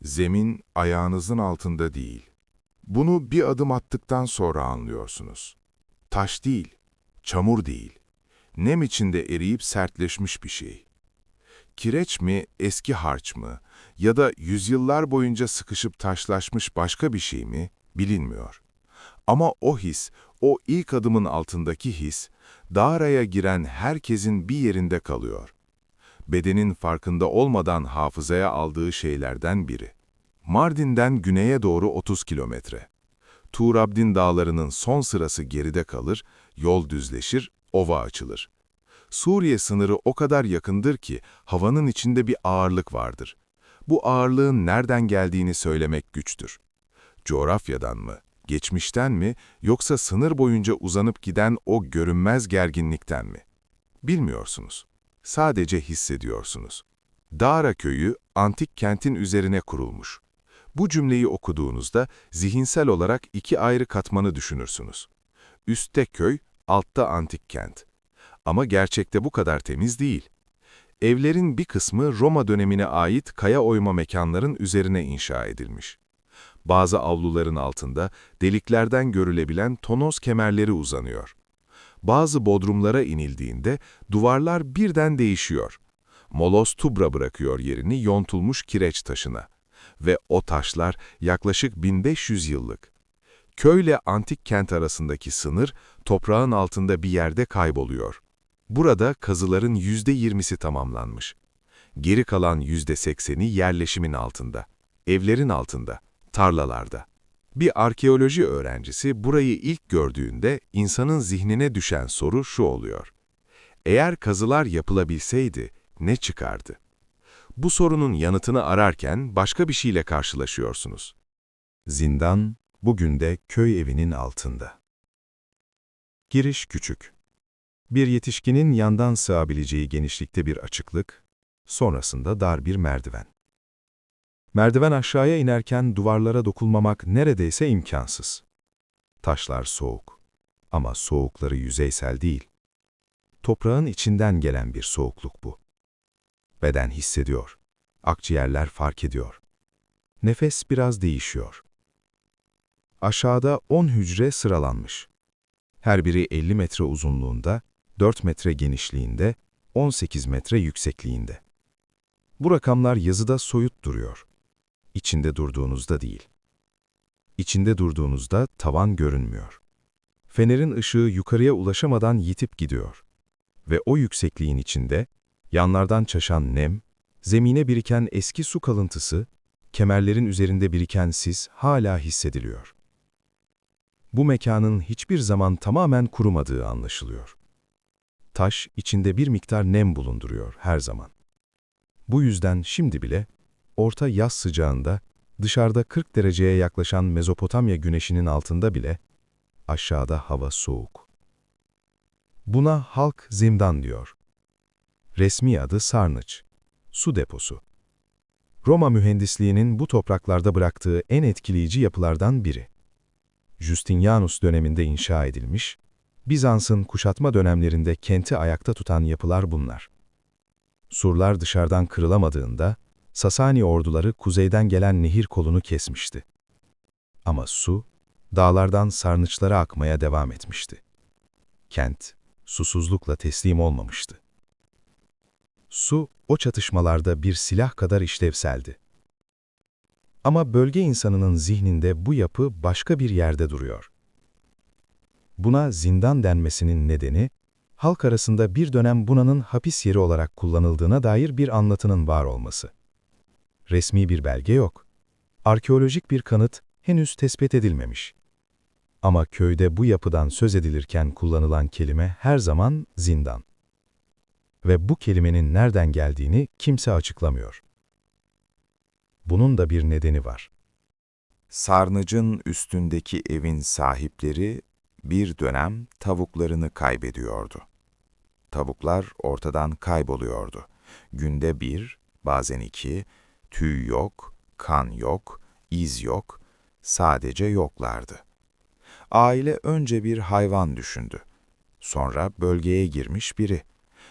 Zemin ayağınızın altında değil. Bunu bir adım attıktan sonra anlıyorsunuz. Taş değil, çamur değil. Nem içinde eriyip sertleşmiş bir şey. Kireç mi, eski harç mı ya da yüzyıllar boyunca sıkışıp taşlaşmış başka bir şey mi bilinmiyor. Ama o his, o ilk adımın altındaki his, dağaraya giren herkesin bir yerinde kalıyor. Bedenin farkında olmadan hafızaya aldığı şeylerden biri. Mardin'den güneye doğru 30 kilometre. Tuğrabdin dağlarının son sırası geride kalır, yol düzleşir, ova açılır. Suriye sınırı o kadar yakındır ki havanın içinde bir ağırlık vardır. Bu ağırlığın nereden geldiğini söylemek güçtür. Coğrafyadan mı, geçmişten mi, yoksa sınır boyunca uzanıp giden o görünmez gerginlikten mi? Bilmiyorsunuz. Sadece hissediyorsunuz. Dağra köyü, antik kentin üzerine kurulmuş. Bu cümleyi okuduğunuzda zihinsel olarak iki ayrı katmanı düşünürsünüz. Üstte köy, altta antik kent. Ama gerçekte bu kadar temiz değil. Evlerin bir kısmı Roma dönemine ait kaya oyma mekanların üzerine inşa edilmiş. Bazı avluların altında deliklerden görülebilen tonoz kemerleri uzanıyor. Bazı bodrumlara inildiğinde duvarlar birden değişiyor. Molos tubra bırakıyor yerini yontulmuş kireç taşına. Ve o taşlar yaklaşık 1500 yıllık. Köyle antik kent arasındaki sınır toprağın altında bir yerde kayboluyor. Burada kazıların %20'si tamamlanmış. Geri kalan %80'i yerleşimin altında, evlerin altında, tarlalarda. Bir arkeoloji öğrencisi burayı ilk gördüğünde insanın zihnine düşen soru şu oluyor. Eğer kazılar yapılabilseydi ne çıkardı? Bu sorunun yanıtını ararken başka bir şeyle karşılaşıyorsunuz. Zindan, bugün de köy evinin altında. Giriş küçük. Bir yetişkinin yandan sığabileceği genişlikte bir açıklık, sonrasında dar bir merdiven. Merdiven aşağıya inerken duvarlara dokunmamak neredeyse imkansız. Taşlar soğuk. Ama soğukları yüzeysel değil. Toprağın içinden gelen bir soğukluk bu. Beden hissediyor. Akciğerler fark ediyor. Nefes biraz değişiyor. Aşağıda 10 hücre sıralanmış. Her biri 50 metre uzunluğunda, 4 metre genişliğinde, 18 metre yüksekliğinde. Bu rakamlar yazıda soyut duruyor. İçinde durduğunuzda değil. İçinde durduğunuzda tavan görünmüyor. Fenerin ışığı yukarıya ulaşamadan yitip gidiyor. Ve o yüksekliğin içinde, yanlardan çaşan nem, zemine biriken eski su kalıntısı, kemerlerin üzerinde biriken sis hala hissediliyor. Bu mekanın hiçbir zaman tamamen kurumadığı anlaşılıyor. Taş, içinde bir miktar nem bulunduruyor her zaman. Bu yüzden şimdi bile, orta yaz sıcağında, dışarıda 40 dereceye yaklaşan Mezopotamya güneşinin altında bile, aşağıda hava soğuk. Buna halk zindan diyor. Resmi adı sarnıç, su deposu. Roma mühendisliğinin bu topraklarda bıraktığı en etkileyici yapılardan biri. Justinianus döneminde inşa edilmiş, Bizans'ın kuşatma dönemlerinde kenti ayakta tutan yapılar bunlar. Surlar dışarıdan kırılamadığında, Sasani orduları kuzeyden gelen nehir kolunu kesmişti. Ama su, dağlardan sarnıçlara akmaya devam etmişti. Kent, susuzlukla teslim olmamıştı. Su, o çatışmalarda bir silah kadar işlevseldi. Ama bölge insanının zihninde bu yapı başka bir yerde duruyor. Buna zindan denmesinin nedeni, halk arasında bir dönem bunanın hapis yeri olarak kullanıldığına dair bir anlatının var olması. Resmi bir belge yok. Arkeolojik bir kanıt henüz tespit edilmemiş. Ama köyde bu yapıdan söz edilirken kullanılan kelime her zaman zindan. Ve bu kelimenin nereden geldiğini kimse açıklamıyor. Bunun da bir nedeni var. Sarnıcın üstündeki evin sahipleri bir dönem tavuklarını kaybediyordu. Tavuklar ortadan kayboluyordu. Günde bir, bazen iki, tüy yok, kan yok, iz yok, sadece yoklardı. Aile önce bir hayvan düşündü. Sonra bölgeye girmiş biri.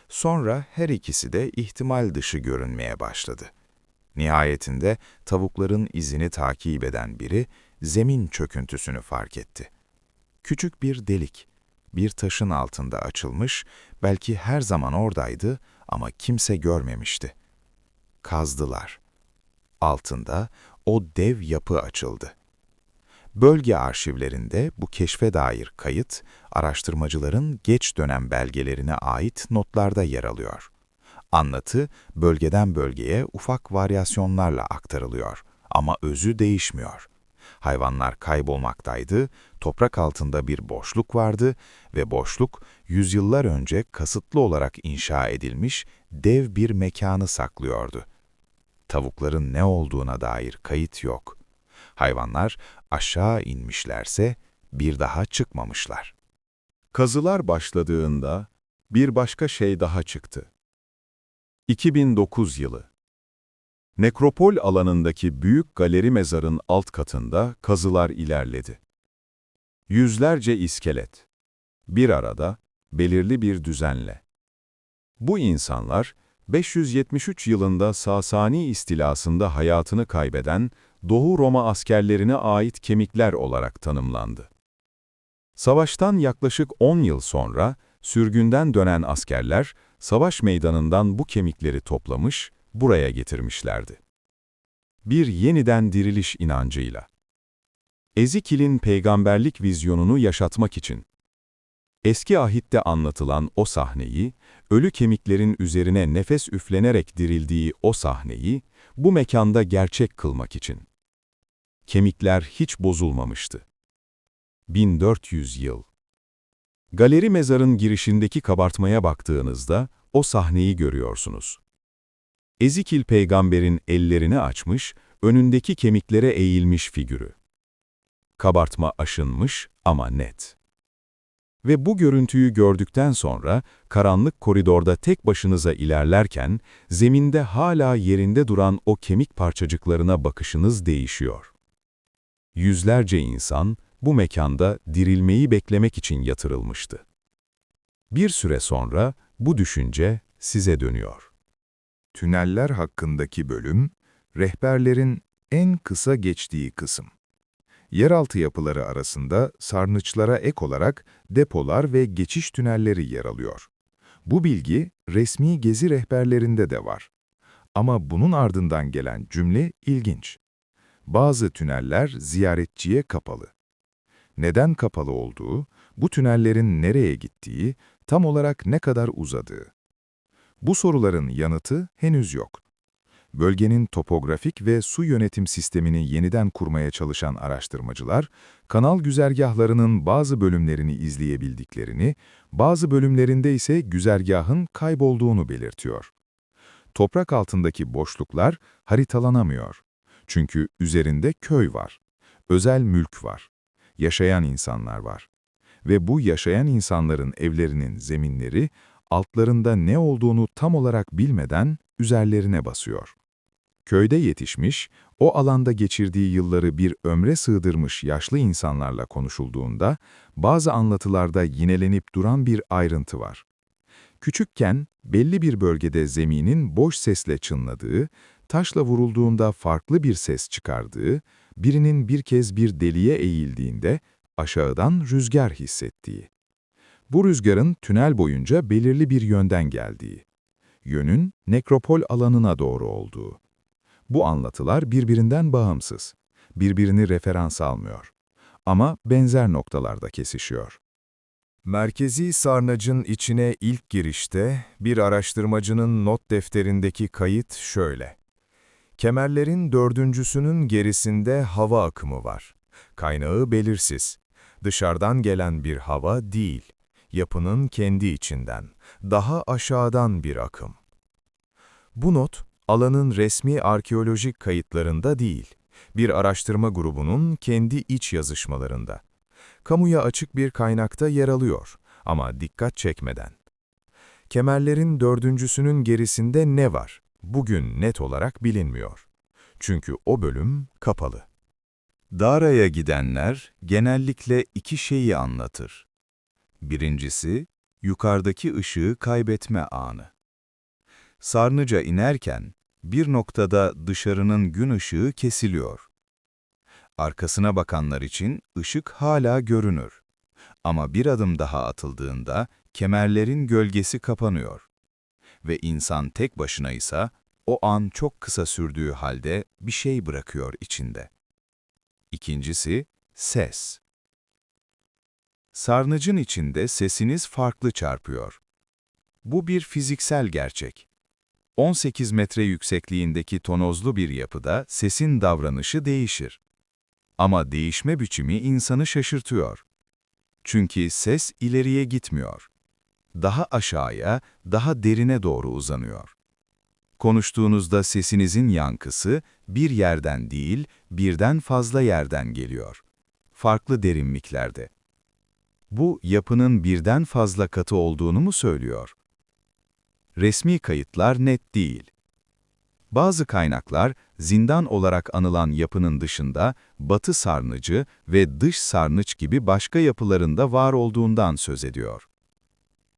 Sonra her ikisi de ihtimal dışı görünmeye başladı. Nihayetinde tavukların izini takip eden biri zemin çöküntüsünü fark etti. Küçük bir delik, bir taşın altında açılmış, belki her zaman oradaydı ama kimse görmemişti. Kazdılar. Altında o dev yapı açıldı. Bölge arşivlerinde bu keşfe dair kayıt, araştırmacıların geç dönem belgelerine ait notlarda yer alıyor. Anlatı, bölgeden bölgeye ufak varyasyonlarla aktarılıyor ama özü değişmiyor. Hayvanlar kaybolmaktaydı, toprak altında bir boşluk vardı ve boşluk, yüzyıllar önce kasıtlı olarak inşa edilmiş dev bir mekanı saklıyordu. Tavukların ne olduğuna dair kayıt yok. Hayvanlar aşağı inmişlerse bir daha çıkmamışlar. Kazılar başladığında bir başka şey daha çıktı. 2009 yılı. Nekropol alanındaki büyük galeri mezarın alt katında kazılar ilerledi. Yüzlerce iskelet. Bir arada, belirli bir düzenle. Bu insanlar, 573 yılında Sasani istilasında hayatını kaybeden Doğu Roma askerlerine ait kemikler olarak tanımlandı. Savaştan yaklaşık 10 yıl sonra, sürgünden dönen askerler, savaş meydanından bu kemikleri toplamış, buraya getirmişlerdi. Bir yeniden diriliş inancıyla. Ezikil'in peygamberlik vizyonunu yaşatmak için. Eski ahitte anlatılan o sahneyi, ölü kemiklerin üzerine nefes üflenerek dirildiği o sahneyi, bu mekanda gerçek kılmak için. Kemikler hiç bozulmamıştı. 1400 yıl. Galeri mezarın girişindeki kabartmaya baktığınızda o sahneyi görüyorsunuz. Ezikil peygamberin ellerini açmış, önündeki kemiklere eğilmiş figürü. Kabartma aşınmış ama net. Ve bu görüntüyü gördükten sonra, karanlık koridorda tek başınıza ilerlerken, zeminde hala yerinde duran o kemik parçacıklarına bakışınız değişiyor. Yüzlerce insan, bu mekanda dirilmeyi beklemek için yatırılmıştı. Bir süre sonra, bu düşünce size dönüyor. Tüneller hakkındaki bölüm, rehberlerin en kısa geçtiği kısım. Yeraltı yapıları arasında sarnıçlara ek olarak depolar ve geçiş tünelleri yer alıyor. Bu bilgi resmi gezi rehberlerinde de var. Ama bunun ardından gelen cümle ilginç. Bazı tüneller ziyaretçiye kapalı. Neden kapalı olduğu, bu tünellerin nereye gittiği, tam olarak ne kadar uzadığı. Bu soruların yanıtı henüz yok. Bölgenin topografik ve su yönetim sistemini yeniden kurmaya çalışan araştırmacılar, kanal güzergahlarının bazı bölümlerini izleyebildiklerini, bazı bölümlerinde ise güzergahın kaybolduğunu belirtiyor. Toprak altındaki boşluklar haritalanamıyor. Çünkü üzerinde köy var, özel mülk var, yaşayan insanlar var. Ve bu yaşayan insanların evlerinin zeminleri, altlarında ne olduğunu tam olarak bilmeden üzerlerine basıyor. Köyde yetişmiş, o alanda geçirdiği yılları bir ömre sığdırmış yaşlı insanlarla konuşulduğunda, bazı anlatılarda yinelenip duran bir ayrıntı var. Küçükken belli bir bölgede zeminin boş sesle çınladığı, taşla vurulduğunda farklı bir ses çıkardığı, birinin bir kez bir deliğe eğildiğinde aşağıdan rüzgar hissettiği. Bu rüzgarın tünel boyunca belirli bir yönden geldiği. Yönün nekropol alanına doğru olduğu. Bu anlatılar birbirinden bağımsız. Birbirini referans almıyor. Ama benzer noktalarda kesişiyor. Merkezi sarnıcın içine ilk girişte bir araştırmacının not defterindeki kayıt şöyle. Kemerlerin dördüncüsünün gerisinde hava akımı var. Kaynağı belirsiz. Dışarıdan gelen bir hava değil. Yapının kendi içinden, daha aşağıdan bir akım. Bu not, alanın resmi arkeolojik kayıtlarında değil, bir araştırma grubunun kendi iç yazışmalarında. Kamuya açık bir kaynakta yer alıyor ama dikkat çekmeden. Kemerlerin dördüncüsünün gerisinde ne var? Bugün net olarak bilinmiyor. Çünkü o bölüm kapalı. Dara'ya gidenler genellikle iki şeyi anlatır. Birincisi, yukarıdaki ışığı kaybetme anı. Sarnıca inerken Bir noktada dışarının gün ışığı kesiliyor. Arkasına bakanlar için ışık hala görünür. Ama bir adım daha atıldığında kemerlerin gölgesi kapanıyor. Ve insan tek başınaysa o an çok kısa sürdüğü halde bir şey bırakıyor içinde. İkincisi, ses. Sarnıcın içinde sesiniz farklı çarpıyor. Bu bir fiziksel gerçek. 18 metre yüksekliğindeki tonozlu bir yapıda sesin davranışı değişir. Ama değişme biçimi insanı şaşırtıyor. Çünkü ses ileriye gitmiyor. Daha aşağıya, daha derine doğru uzanıyor. Konuştuğunuzda sesinizin yankısı bir yerden değil, birden fazla yerden geliyor. Farklı derinliklerde. Bu, yapının birden fazla katı olduğunu mu söylüyor? Resmi kayıtlar net değil. Bazı kaynaklar, zindan olarak anılan yapının dışında, batı sarnıcı ve dış sarnıç gibi başka yapılarında var olduğundan söz ediyor.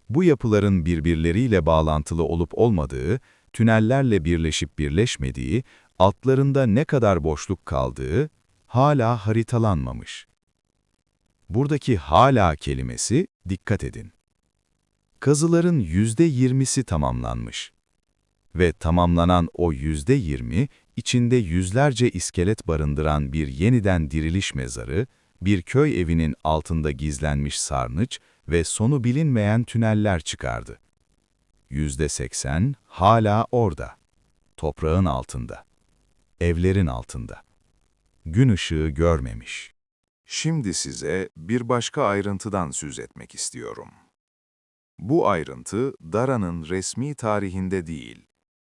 Bu yapıların birbirleriyle bağlantılı olup olmadığı, tünellerle birleşip birleşmediği, altlarında ne kadar boşluk kaldığı hala haritalanmamış. Buradaki "hala" kelimesi, dikkat edin. Kazıların %20'si tamamlanmış. Ve tamamlanan o %20, içinde yüzlerce iskelet barındıran bir yeniden diriliş mezarı, bir köy evinin altında gizlenmiş sarnıç ve sonu bilinmeyen tüneller çıkardı. %80 hala orada. Toprağın altında. Evlerin altında. Gün ışığı görmemiş. Şimdi size bir başka ayrıntıdan söz etmek istiyorum. Bu ayrıntı Dara'nın resmi tarihinde değil,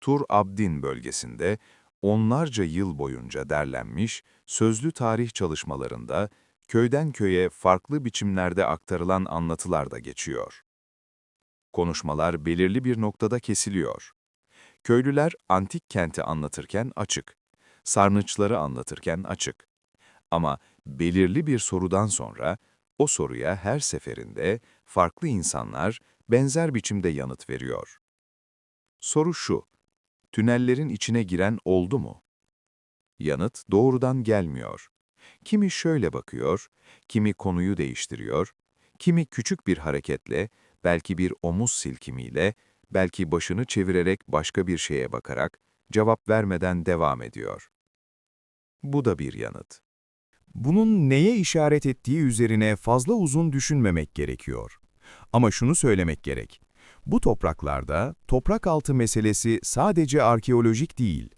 Tur Abdin bölgesinde onlarca yıl boyunca derlenmiş sözlü tarih çalışmalarında köyden köye farklı biçimlerde aktarılan anlatılarda geçiyor. Konuşmalar belirli bir noktada kesiliyor. Köylüler antik kenti anlatırken açık, sarnıçları anlatırken açık. Ama belirli bir sorudan sonra o soruya her seferinde farklı insanlar benzer biçimde yanıt veriyor. Soru şu: tünellerin içine giren oldu mu? Yanıt doğrudan gelmiyor. Kimi şöyle bakıyor, kimi konuyu değiştiriyor, kimi küçük bir hareketle, belki bir omuz silkimiyle, belki başını çevirerek başka bir şeye bakarak cevap vermeden devam ediyor. Bu da bir yanıt. Bunun neye işaret ettiği üzerine fazla uzun düşünmemek gerekiyor. Ama şunu söylemek gerek. Bu topraklarda toprak altı meselesi sadece arkeolojik değil.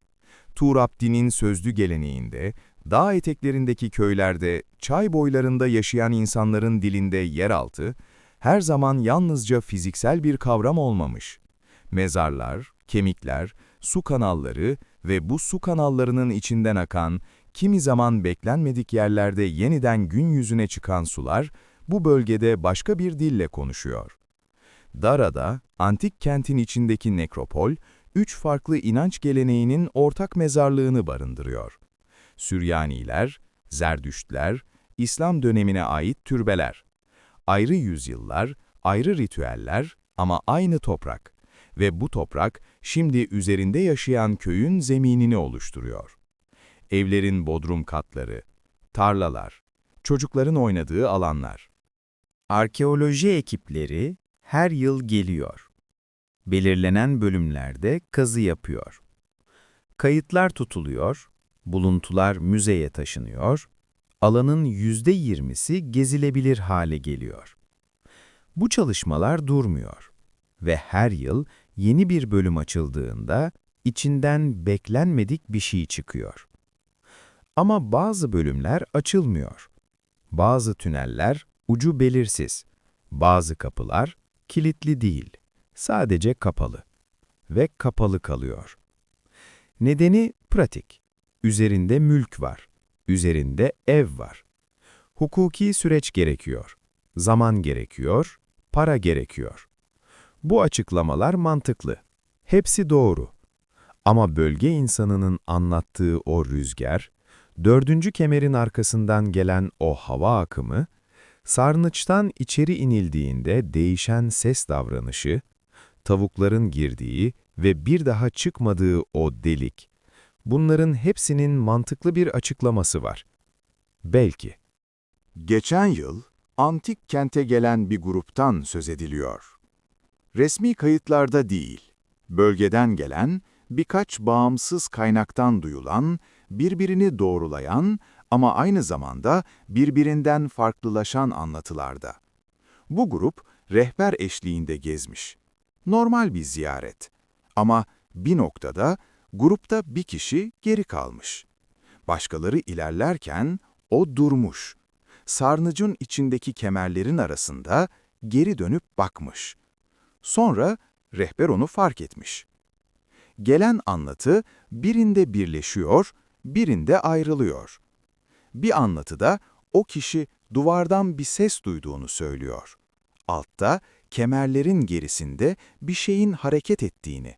Tur Abdi'nin sözlü geleneğinde, dağ eteklerindeki köylerde, çay boylarında yaşayan insanların dilinde yeraltı, her zaman yalnızca fiziksel bir kavram olmamış. Mezarlar, kemikler, su kanalları ve bu su kanallarının içinden akan, kimi zaman beklenmedik yerlerde yeniden gün yüzüne çıkan sular, bu bölgede başka bir dille konuşuyor. Dara'da, antik kentin içindeki nekropol, 3 farklı inanç geleneğinin ortak mezarlığını barındırıyor. Süryaniler, Zerdüştler, İslam dönemine ait türbeler. Ayrı yüzyıllar, ayrı ritüeller ama aynı toprak. Ve bu toprak, şimdi üzerinde yaşayan köyün zeminini oluşturuyor. Evlerin bodrum katları, tarlalar, çocukların oynadığı alanlar. Arkeoloji ekipleri her yıl geliyor. Belirlenen bölümlerde kazı yapıyor. Kayıtlar tutuluyor, buluntular müzeye taşınıyor, alanın %20'si gezilebilir hale geliyor. Bu çalışmalar durmuyor ve her yıl yeni bir bölüm açıldığında içinden beklenmedik bir şey çıkıyor. Ama bazı bölümler açılmıyor. Bazı tüneller ucu belirsiz, bazı kapılar kilitli değil, sadece kapalı ve kapalı kalıyor. Nedeni pratik. Üzerinde mülk var, üzerinde ev var. Hukuki süreç gerekiyor, zaman gerekiyor, para gerekiyor. Bu açıklamalar mantıklı, hepsi doğru. Ama bölge insanının anlattığı o rüzgar, dördüncü kemerin arkasından gelen o hava akımı, sarnıçtan içeri inildiğinde değişen ses davranışı, tavukların girdiği, ve bir daha çıkmadığı o delik. Bunların hepsinin mantıklı bir açıklaması var. Belki. Geçen yıl antik kente gelen bir gruptan söz ediliyor. Resmi kayıtlarda değil, bölgeden gelen, birkaç bağımsız kaynaktan duyulan, birbirini doğrulayan ama aynı zamanda birbirinden farklılaşan anlatılarda. Bu grup rehber eşliğinde gezmiş. Normal bir ziyaret. Ama bir noktada grupta bir kişi geri kalmış. Başkaları ilerlerken o durmuş. Sarnıcın içindeki kemerlerin arasında geri dönüp bakmış. Sonra rehber onu fark etmiş. Gelen anlatı birinde birleşiyor, birinde ayrılıyor. Bir anlatıda o kişi duvardan bir ses duyduğunu söylüyor. Altta, kemerlerin gerisinde bir şeyin hareket ettiğini.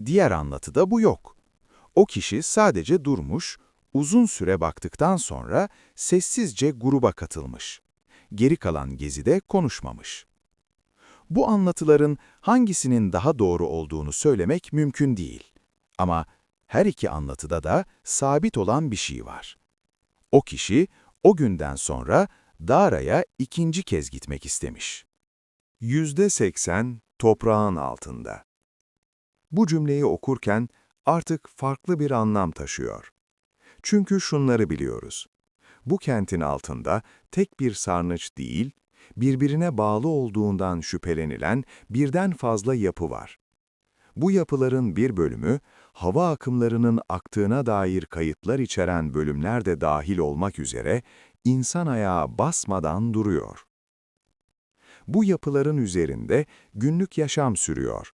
Diğer anlatıda bu yok. O kişi sadece durmuş, uzun süre baktıktan sonra sessizce gruba katılmış. Geri kalan gezide konuşmamış. Bu anlatıların hangisinin daha doğru olduğunu söylemek mümkün değil. Ama her iki anlatıda da sabit olan bir şey var. O kişi o günden sonra Dara'ya ikinci kez gitmek istemiş. %80 toprağın altında. Bu cümleyi okurken artık farklı bir anlam taşıyor. Çünkü şunları biliyoruz. Bu kentin altında tek bir sarnıç değil, birbirine bağlı olduğundan şüphelenilen birden fazla yapı var. Bu yapıların bir bölümü, hava akımlarının aktığına dair kayıtlar içeren bölümler de dahil olmak üzere insan ayağı basmadan duruyor. Bu yapıların üzerinde günlük yaşam sürüyor.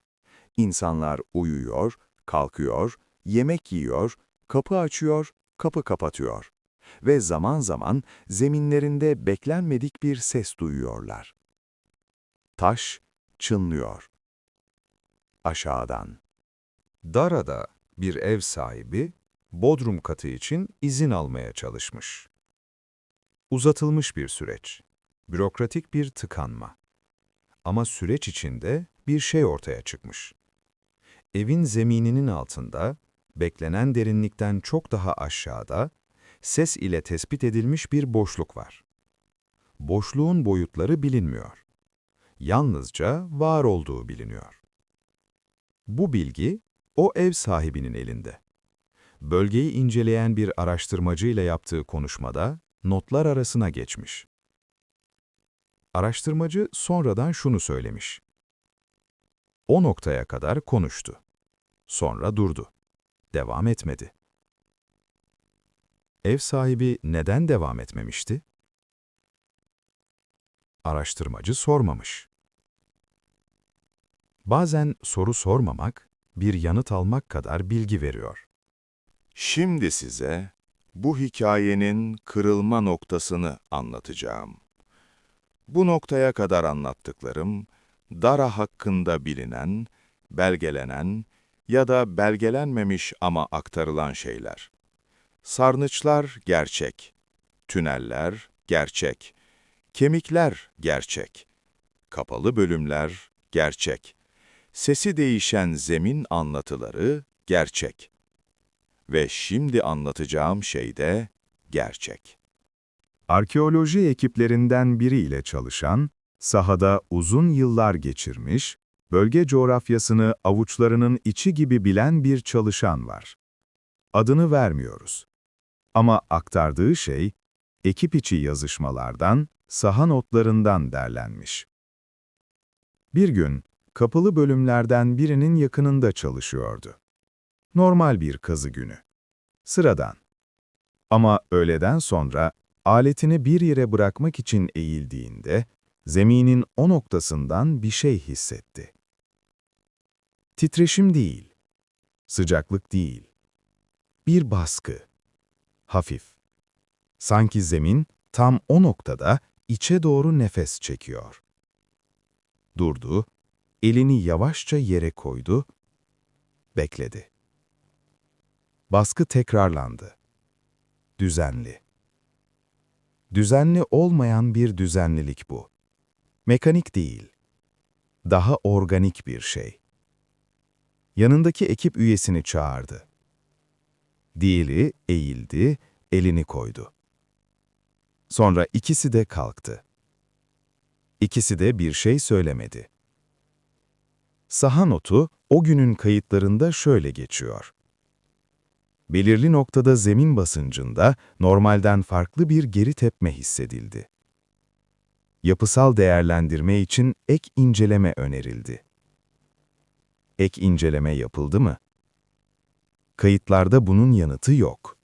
İnsanlar uyuyor, kalkıyor, yemek yiyor, kapı açıyor, kapı kapatıyor. Ve zaman zaman zeminlerinde beklenmedik bir ses duyuyorlar. Taş çınlıyor. Aşağıdan. Dara'da bir ev sahibi, bodrum katı için izin almaya çalışmış. Uzatılmış bir süreç, bürokratik bir tıkanma. Ama süreç içinde bir şey ortaya çıkmış. Evin zemininin altında, beklenen derinlikten çok daha aşağıda, ses ile tespit edilmiş bir boşluk var. Boşluğun boyutları bilinmiyor. Yalnızca var olduğu biliniyor. Bu bilgi, o ev sahibinin elinde. Bölgeyi inceleyen bir araştırmacıyla yaptığı konuşmada notlar arasına geçmiş. Araştırmacı sonradan şunu söylemiş. O noktaya kadar konuştu. Sonra durdu. Devam etmedi. Ev sahibi neden devam etmemişti? Araştırmacı sormamış. Bazen soru sormamak, bir yanıt almak kadar bilgi veriyor. Şimdi size bu hikayenin kırılma noktasını anlatacağım. Bu noktaya kadar anlattıklarım, Dara hakkında bilinen, belgelenen ya da belgelenmemiş ama aktarılan şeyler. Sarnıçlar gerçek, tüneller gerçek, kemikler gerçek, kapalı bölümler gerçek, sesi değişen zemin anlatıları gerçek. Ve şimdi anlatacağım şey de gerçek. Arkeoloji ekiplerinden biriyle çalışan, sahada uzun yıllar geçirmiş, bölge coğrafyasını avuçlarının içi gibi bilen bir çalışan var. Adını vermiyoruz. Ama aktardığı şey, ekip içi yazışmalardan, saha notlarından derlenmiş. Bir gün, kapalı bölümlerden birinin yakınında çalışıyordu. Normal bir kazı günü. Sıradan. Ama öğleden sonra, aletini bir yere bırakmak için eğildiğinde, zeminin o noktasından bir şey hissetti. Titreşim değil, sıcaklık değil, bir baskı, hafif. Sanki zemin tam o noktada içe doğru nefes çekiyor. Durdu, elini yavaşça yere koydu, bekledi. Baskı tekrarlandı. Düzenli. Düzenli olmayan bir düzenlilik bu. Mekanik değil. Daha organik bir şey. Yanındaki ekip üyesini çağırdı. Diğeri eğildi, elini koydu. Sonra ikisi de kalktı. İkisi de bir şey söylemedi. Saha notu o günün kayıtlarında şöyle geçiyor. Belirli noktada zemin basıncında normalden farklı bir geri tepme hissedildi. Yapısal değerlendirme için ek inceleme önerildi. Ek inceleme yapıldı mı? Kayıtlarda bunun yanıtı yok.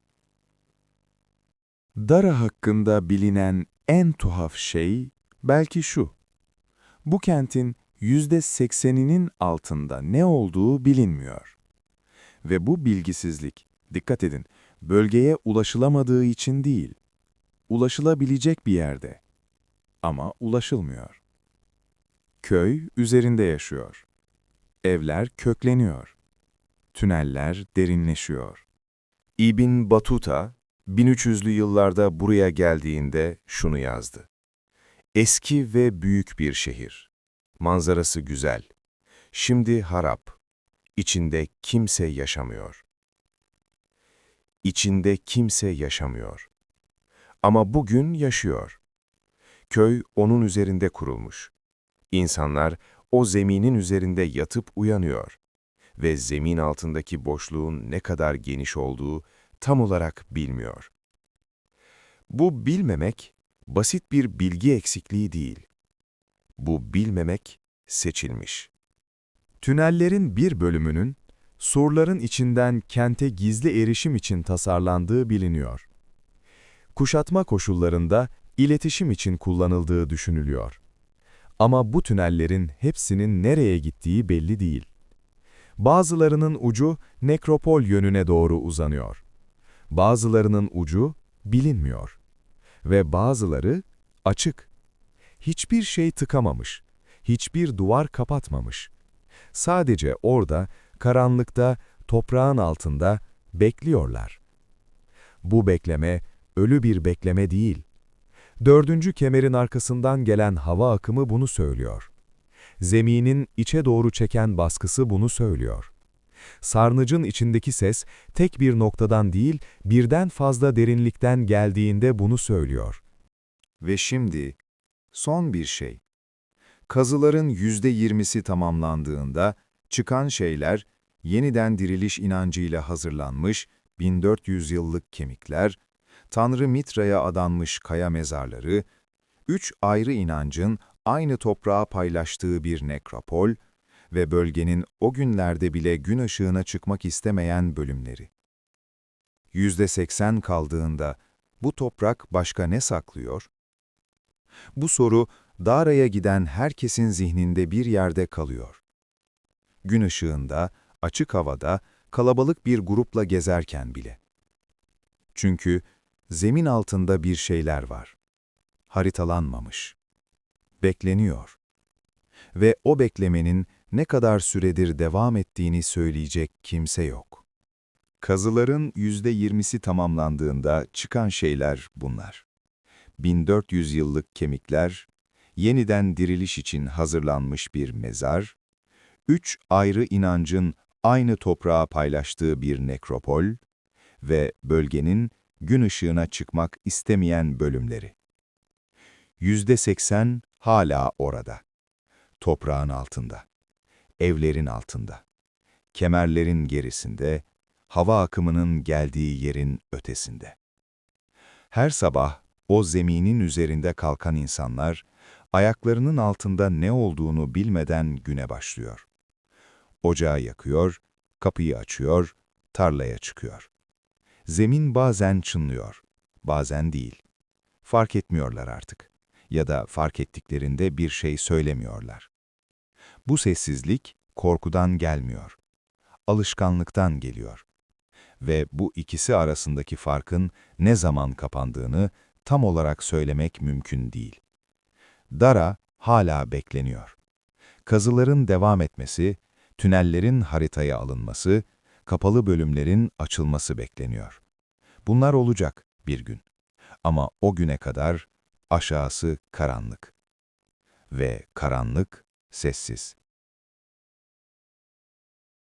Dara hakkında bilinen en tuhaf şey belki şu. Bu kentin %80'inin altında ne olduğu bilinmiyor. Ve bu bilgisizlik, dikkat edin, bölgeye ulaşılamadığı için değil, ulaşılabilecek bir yerde. Ama ulaşılmıyor. Köy üzerinde yaşıyor. Evler kökleniyor. Tüneller derinleşiyor. İbn Battuta, 1300'lü yıllarda buraya geldiğinde şunu yazdı. Eski ve büyük bir şehir. Manzarası güzel. Şimdi harap. İçinde kimse yaşamıyor. İçinde kimse yaşamıyor. Ama bugün yaşıyor. Köy onun üzerinde kurulmuş. İnsanlar o zeminin üzerinde yatıp uyanıyor. Ve zemin altındaki boşluğun ne kadar geniş olduğu tam olarak bilmiyor. Bu bilmemek, basit bir bilgi eksikliği değil. Bu bilmemek seçilmiş. Tünellerin bir bölümünün, surların içinden kente gizli erişim için tasarlandığı biliniyor. Kuşatma koşullarında iletişim için kullanıldığı düşünülüyor. Ama bu tünellerin hepsinin nereye gittiği belli değil. Bazılarının ucu nekropol yönüne doğru uzanıyor. Bazılarının ucu bilinmiyor. Ve bazıları açık. Hiçbir şey tıkamamış, hiçbir duvar kapatmamış. Sadece orada, karanlıkta, toprağın altında bekliyorlar. Bu bekleme, ölü bir bekleme değil. 4. kemerin arkasından gelen hava akımı bunu söylüyor. Zeminin içe doğru çeken baskısı bunu söylüyor. Sarnıcın içindeki ses, tek bir noktadan değil, birden fazla derinlikten geldiğinde bunu söylüyor. Ve şimdi, son bir şey. Kazıların %20'si tamamlandığında, çıkan şeyler, yeniden diriliş inancıyla hazırlanmış 1400 yıllık kemikler, Tanrı Mitra'ya adanmış kaya mezarları, 3 ayrı inancın aynı toprağa paylaştığı bir nekropol ve bölgenin o günlerde bile gün ışığına çıkmak istemeyen bölümleri. %80 kaldığında bu toprak başka ne saklıyor? Bu soru, Dara'ya giden herkesin zihninde bir yerde kalıyor. Gün ışığında, açık havada, kalabalık bir grupla gezerken bile. Çünkü zemin altında bir şeyler var. Haritalanmamış. Bekleniyor. Ve o beklemenin ne kadar süredir devam ettiğini söyleyecek kimse yok. Kazıların %20'si tamamlandığında çıkan şeyler bunlar. 1400 yıllık kemikler, yeniden diriliş için hazırlanmış bir mezar, 3 ayrı inancın aynı toprağa paylaştığı bir nekropol ve bölgenin gün ışığına çıkmak istemeyen bölümleri. %80 hala orada. Toprağın altında, evlerin altında, kemerlerin gerisinde, hava akımının geldiği yerin ötesinde. Her sabah o zeminin üzerinde kalkan insanlar, ayaklarının altında ne olduğunu bilmeden güne başlıyor. Ocağı yakıyor, kapıyı açıyor, tarlaya çıkıyor. Zemin bazen çınlıyor, bazen değil. Fark etmiyorlar artık. Ya da fark ettiklerinde bir şey söylemiyorlar. Bu sessizlik korkudan gelmiyor. Alışkanlıktan geliyor. Ve bu ikisi arasındaki farkın ne zaman kapandığını tam olarak söylemek mümkün değil. Dara hala bekleniyor. Kazıların devam etmesi, tünellerin haritaya alınması, kapalı bölümlerin açılması bekleniyor. Bunlar olacak bir gün. Ama o güne kadar aşağısı karanlık. Ve karanlık sessiz.